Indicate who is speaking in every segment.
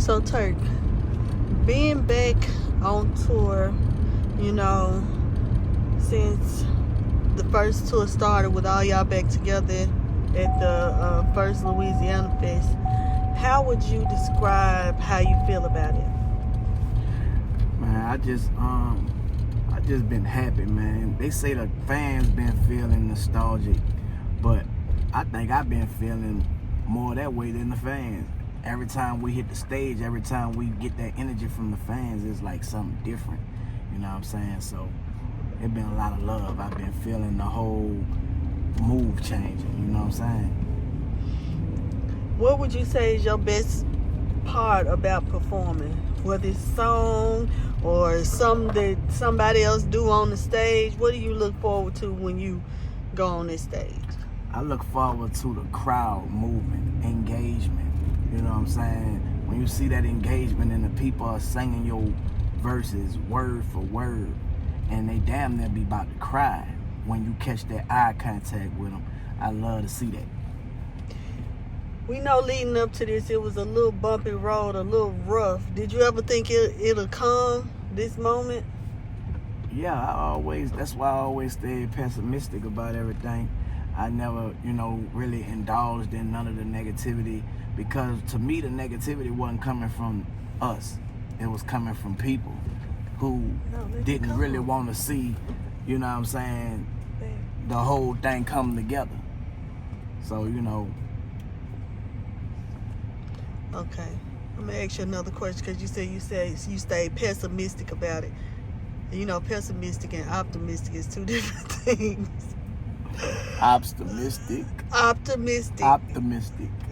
Speaker 1: So Turk, being back on tour, you know, since the first tour started with all y'all back together at the first Louisiana Fest, how would you describe how you feel about it?
Speaker 2: Man, I just been happy, man. They say the fans been feeling nostalgic, but I think I've been feeling more that way than the fans. Every time we hit the stage, every time we get that energy from the fans, it's like something different. You know what I'm saying? So it's been a lot of love. I've been feeling the whole move changing. You know what I'm saying?
Speaker 1: What would you say is your best part about performing? Whether it's song or something that somebody else do on the stage, what do you look forward to when you go on this stage?
Speaker 2: I look forward to the crowd movement, engagement. You know what I'm saying? When you see that engagement and the people are singing your verses word for word, and they damn near be about to cry when you catch that eye contact with them, I love to see that.
Speaker 1: We know leading up to this, it was a little bumpy road, a little rough. Did you ever think it'll come, this moment?
Speaker 2: Yeah, that's why I always stayed pessimistic about everything. I never, really indulged in none of the negativity, because to me the negativity wasn't coming from us. It was coming from people who didn't really want to see, you know what I'm saying, the whole thing come together. So,
Speaker 1: Okay. I'm going to ask you another question, because you said you stayed pessimistic about it. Pessimistic and optimistic is two different things.
Speaker 2: Optimistic.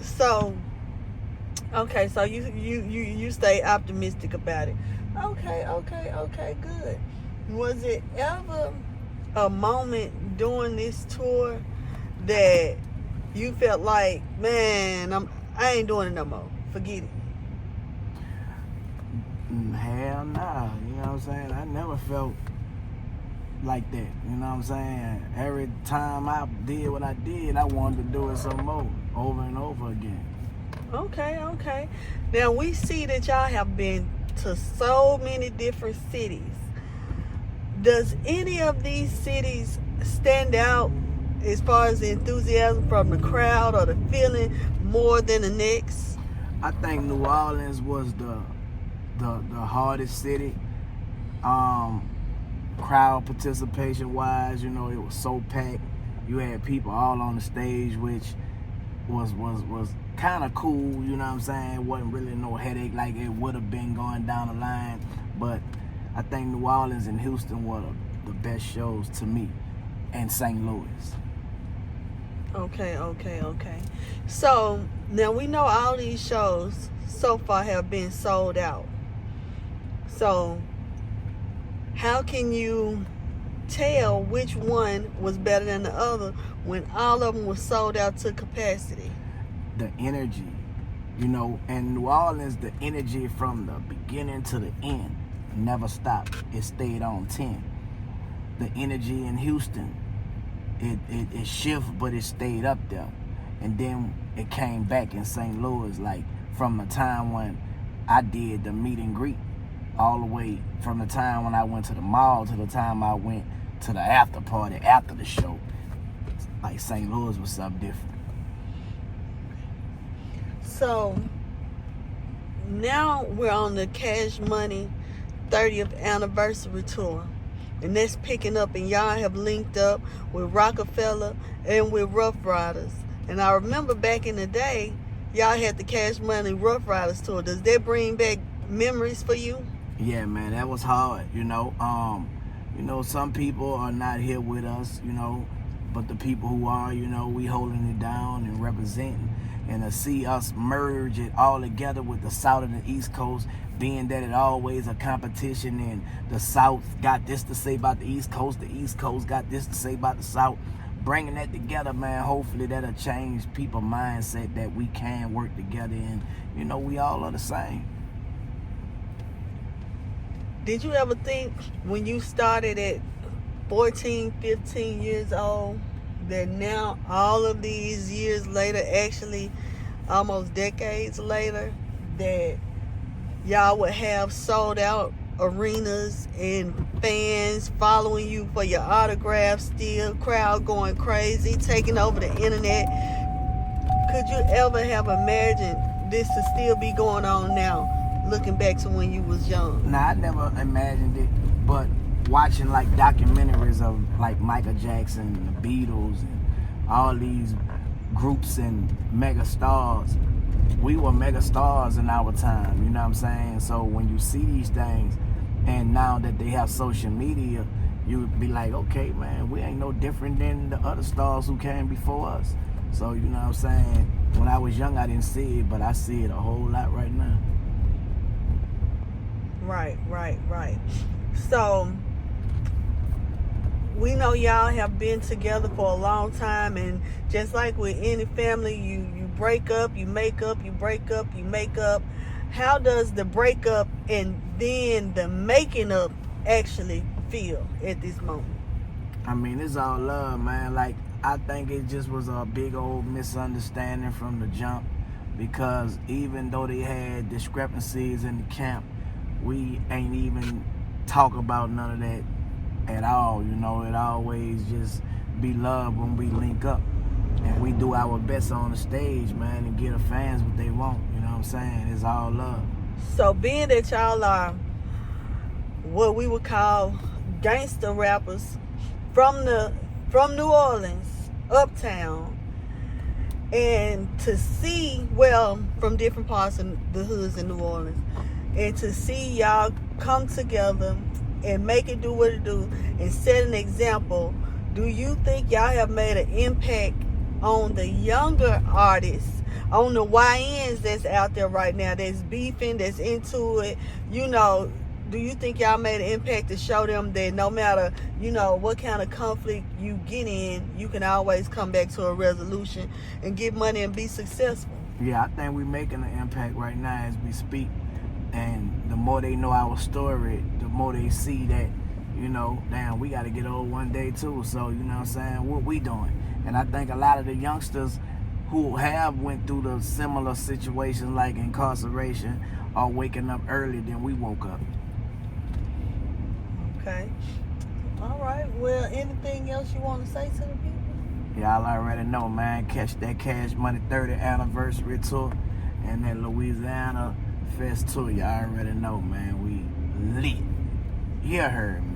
Speaker 1: So, okay, so you stay optimistic about it. Okay, good. Was it ever a moment during this tour that you felt like, man, I ain't doing it no more, forget it?
Speaker 2: Hell nah, you know what I'm saying? I never felt like that, you know what I'm saying? Every time I did what I did, I wanted to do it some more, over and over again.
Speaker 1: Okay. Now, we see that y'all have been to so many different cities. Does any of these cities stand out as far as the enthusiasm from the crowd or the feeling more than the next?
Speaker 2: I think New Orleans was the hardest city. Crowd participation wise, it was so packed. You had people all on the stage, which was kind of cool, you know what I'm saying? It wasn't really no headache like it would have been going down the line. But I think New Orleans and Houston were the best shows to me, and St. Louis.
Speaker 1: Okay. So, now we know all these shows so far have been sold out. So, how can you tell which one was better than the other when all of them were sold out to capacity?
Speaker 2: The energy, in New Orleans, the energy from the beginning to the end never stopped. It stayed on 10. The energy in Houston, it shifted, but it stayed up there. And then it came back in St. Louis, like from the time when I did the meet and greet, all the way from the time when I went to the mall to the time I went to the after party after the show. Like St. Louis was something different.
Speaker 1: So, now we're on the Cash Money 30th anniversary tour. And that's picking up, and y'all have linked up with Rockefeller and with Rough Riders. And I remember back in the day, y'all had the Cash Money Rough Riders tour. Does that bring back memories for you?
Speaker 2: Yeah, man, that was hard, some people are not here with us, but the people who are, we holding it down and representing. And to see us merge it all together with the South and the East Coast, being that it always a competition, and the South got this to say about the East Coast got this to say about the South. Bringing that together, man, hopefully that'll change people's mindset that we can work together, and, we all are the same.
Speaker 1: Did you ever think when you started at 14, 15 years old that now all of these years later, actually almost decades later, that y'all would have sold out arenas and fans following you for your autographs still, crowd going crazy, taking over the internet. Could you ever have imagined this to still be going on now, looking back to when you was young?
Speaker 2: Nah, I never imagined it, but watching like documentaries of like Michael Jackson, the Beatles, and all these groups and mega stars, we were mega stars in our time, you know what I'm saying? So when you see these things, and now that they have social media, you would be like, okay, man, we ain't no different than the other stars who came before us. So, you know what I'm saying? When I was young, I didn't see it, but I see it a whole lot right now.
Speaker 1: Right. So, we know y'all have been together for a long time, and just like with any family, you break up, you make up, you break up, you make up. How does the breakup and then the making up actually feel at this moment?
Speaker 2: I mean, it's all love, man. Like, I think it just was a big old misunderstanding from the jump, because even though they had discrepancies in the camp, we ain't even talk about none of that at all. You know, it always just be love when we link up, and we do our best on the stage, man, and get the fans what they want. You know what I'm saying? It's all love.
Speaker 1: So being that y'all are what we would call gangster rappers from New Orleans, uptown, and to see, well, from different parts of the hoods in New Orleans, and to see y'all come together and make it do what it do and set an example, do you think y'all have made an impact on the younger artists, on the YNs that's out there right now, that's beefing, that's into it? You know, do you think y'all made an impact to show them that no matter, you know, what kind of conflict you get in, you can always come back to a resolution and get money and be successful?
Speaker 2: Yeah, I think we're making an impact right now as we speak. And the more they know our story, the more they see that, you know, damn, we got to get old one day too. So, you know what I'm saying, what we doing. And I think a lot of the youngsters who have went through the similar situations like incarceration are waking up earlier than we woke up.
Speaker 1: Okay. All right. Well, anything else you want to say to the people?
Speaker 2: Y'all already know, man. Catch that Cash Money 30th anniversary tour and that Louisiana Fest tour. Y'all already know, man. We lit. You heard me.